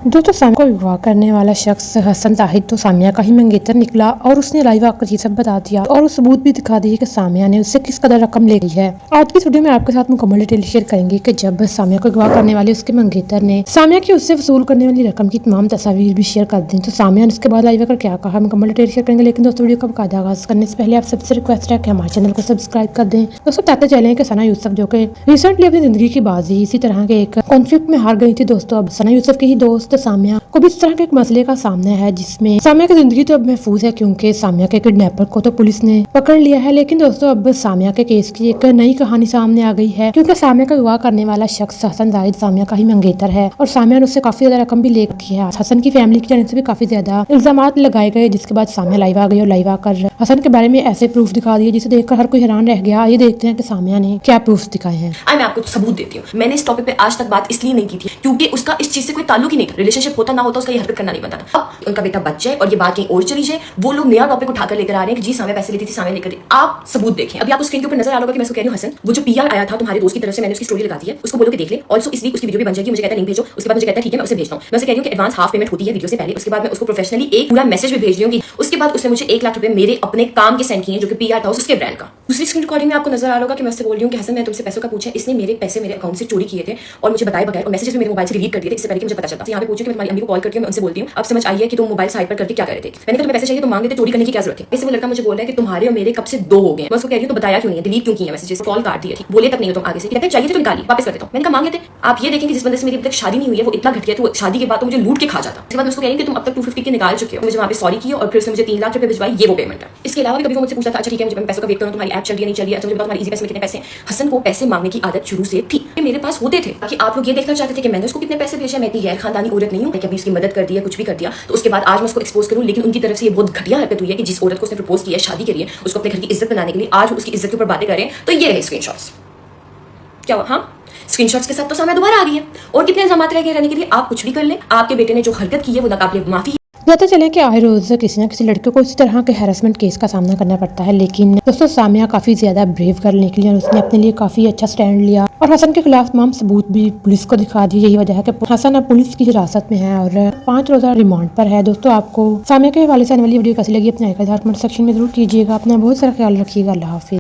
दोस्तों सामिया को अगवा करने वाला शख्स हसन ताहिर तो सामिया का ही मंगेतर निकला और उसने लाइव आकर ये सब बता दिया और सबूत भी दिखा दिए कि सामिया ने उससे किस कदर रकम ले ली है। आज की वीडियो में आपके साथ मुकम्मल डिटेल शेयर करेंगे कि जब सामिया को अगवा करने वाले उसके मंगेतर ने सामिया की उससे वसूल करने वाली रकम की तमाम तस्वीर भी शेयर कर दी तो सामिया ने उसके बाद लाइव आकर क्या कहा मुकम्मल डिटेल शेयर करेंगे। लेकिन दोस्तों वीडियो का बाकायदा आगाज करने से पहले आप सबसे रिक्वेस्ट है कि हमारे चैनल को सब्सक्राइब कर दें। दोस्तों बताते चले कि सना यूसुफ जो कि रिसेंटली अपनी जिंदगी की बाजी इसी तरह के एक कॉन्फ्लिक्ट में हार गई थी। दोस्तों अब सना यूसुफ की ही दोस्त सामिया को भी इस तरह के एक मसले का सामना है जिसमें सामिया की जिंदगी तो अब महफूज है क्योंकि सामिया के किडनैपर को तो पुलिस ने पकड़ लिया है। लेकिन दोस्तों अब सामिया के केस की एक नई कहानी सामने आ गई है क्योंकि सामिया का अगवा करने वाला शख्स हसन जाहिद सामिया का ही मंगेतर है और सामिया ने उससे काफी ज्यादा रकम भी ले रखी है। हसन की फैमिली की जाने से भी काफी ज्यादा इल्जाम लगाए गए जिसके बाद सामिया लाइव आ गई और लाइव आकर हसन के बारे में ऐसे प्रूफ दिखा दिए जिसे देखकर हर कोई हैरान रह गया। ये देखते हैं कि सामिया ने क्या प्रूफ दिखाए हैं। मैं आपको सबूत देती हूँ। मैंने इस टॉपिक पे आज तक बात इसलिए नहीं की थी क्योंकि उसका इस चीज से कोई ताल्लुक ही नहीं था। रिलेशनशिप होता ना होता उसका ये हरकत करना नहीं बनता था। अब उनका बेटा बच्चा है और ये बात कहीं और चली जाए, वो लोग नया टॉपिक उठाकर लेकर आ रहे हैं कि जी सामिया पैसे लेती थी, सामिया लेकर दी। आप सबूत देखें। अभी आपको स्क्रीन के ऊपर नजर आ रहा होगा कि मैं उसको कह रही हूँ हसन वो जो पीआर आया था तुम्हारे दोस्त की तरफ से, मैंने उसकी स्टोरी लगा दी है, उसको बोलो कि देख ले। ऑल्सो इस वीक उसकी वीडियो भी बन जाएगी, मुझे कहता है लिंक भेजो। उसके बाद मुझे कहता है ठीक है मैं उसे भेजता हूँ। मैं उसे कह रही हूँ कि एडवांस हाफ पेमेंट होती है वीडियो से पहले। उसके बाद मैं उसको प्रोफेशनली एक पूरा मैसेज भी भेज रही हूँ। उसके बाद उसने मुझे 1 लाख रुपए मेरे अपने काम के सेंड किए जो कि पीआर था उसके ब्रांड का। दूसरी स्क्रीन रिकॉर्डिंग में आपको नजर आ रहा होगा कि मैं उससे बोल रही हूँ कि हसन मैं तुमसे पैसों का पूछा, इसने मेरे पैसे मेरे अकाउंट से चोरी किए थे और मुझे बताए बगैर और मैसेजेस भी मेरे मोबाइल से डिलीट कर दिए थे इससे पहले कि मुझे पता चलता। यहाँ पे पूछो कि मैं तुम्हारी अम्मी को कॉल करती हूँ, मैं उनसे बोलती हूँ अब समझ आई है कि तुम मोबाइल साइड पर करके क्या कर रहे थे। मैंने कहा तुम्हें पैसे चाहिए तो मांग लेते, चोरी करने की क्या जरूरत है। इससे वो लड़का मुझे बोल रहा है कि तुम्हारे और मेरे कब से 2 हो गए। मैं उसको कह रही हूँ तो बताया क्यों नहीं है, डिलीट क्यों किया मैसेजेस, कॉल काट दिया, ठीक बोले तक नहीं हो तुम आगे से। कहते हैं चाहिए तो निकालिए वापस कर देता हूँ। मैंने कहा मांग लेते। आप ये देखेंगे जिस बंदे से मेरी अब तक शादी नहीं हुई है वो इतना घटिया तो शादी के बाद तो मुझे लूट के खा जाता। उसके बाद मैं उसको कह रही हूँ कि तुम अब तक 250 के निकाल चुके हो, मुझे वहाँ पे सॉरी किया और फिर उसने मुझे 3 लाख रुपए भिजवाई, ये वो पेमेंट है। इसके अलावा भी कभी वो मुझसे पूछता था अच्छा ठीक है मुझे पैसों का वेट करो, तुम्हारी ऐप चल रही है नहीं चल रही है, अच्छा मुझे बताओ तुम्हारी इजी पैसे में कितने पैसे। हसन को पैसे मांगने की आदत शुरू से थी, मेरे पास होते थे ताकि आप लोग ये देखना चाहते थे कि मैंने उसको कितने पैसे भेजे। मैं इतनी गैर खानदानी औरत नहीं हूँ कि अभी उसकी मदद कर दी है कुछ भी कर दिया तो उसके बाद आज मैं उसको एक्सपोज करूँ। लेकिन उनकी तरफ से ये बहुत घटिया हरकत हुई है कि जिस औरत को उसने प्रपोज किया शादी के लिए उसको अपने घर की इज्जत बनाने के लिए आज उसकी इज्जत के ऊपर बातें करें। तो ये रहे स्क्रीनशॉट्स। क्या हुआ? हाँ स्क्रीनशॉट्स के साथ तो सामने दोबारा आ गई है और कितने इल्जाम रह गए रहने के लिए। आप कुछ भी कर लें, आपके बेटे ने जो हरकत की है वो नाकाबिले माफी। पता चले कि आए रोज किसी न किसी लड़के को इसी तरह के हैरेसमेंट केस का सामना करना पड़ता है। लेकिन दोस्तों सामिया काफी ज्यादा ब्रेव कर निकली और उसने अपने लिए काफी अच्छा स्टैंड लिया और हसन के खिलाफ तमाम सबूत भी पुलिस को दिखा दिए। यही वजह है कि हसन अब पुलिस की हिरासत में है और 5 रोजा रिमांड पर है। दोस्तों आपको सामिया के हवाले से आने वाली वीडियो कैसी लगी अपने कमेंट सेक्शन में जरूर कीजिएगा। अपना बहुत सारा ख्याल रखिएगा। अल्लाह हाफिज।